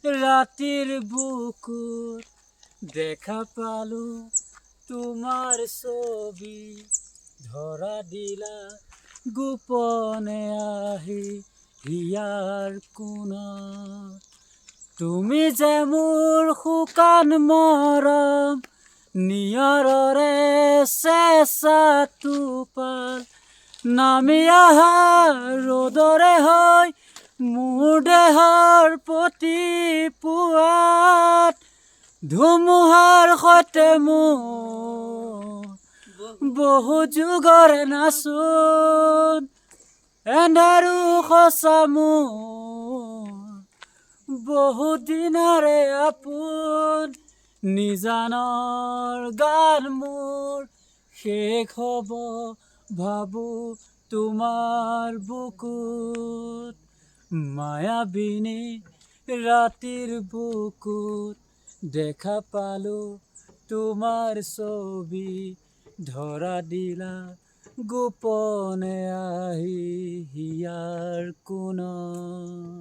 ৰাতিৰ বুকুত দেখা পালো তোমাৰ ছবি, ধৰা দিলা গোপনে আহি হিয়াৰ কোণত। তুমি যে মোৰ শুকান মৰম, নিয়ৰৰে চেঁচা টোপাল, নামি আহা ৰ'দৰে হৈ মোৰ দেহৰ প্ৰতি পুৱাত, ধুমুহাৰ সৈতে মোৰ বহু যুগৰে নাচোন, এন্ধাৰো সঁচা মোৰ বহু দিনৰে আপোন। নিজানৰ গান মোৰ শেষ হ'ব ভাবো তোমাৰ বুকুত, মায়াবিনী ৰাতিৰ বুকুত দেখা পালো তোমাৰ ছবি, ধৰা দিলা গোপনে আহি হিয়াৰ কোণত।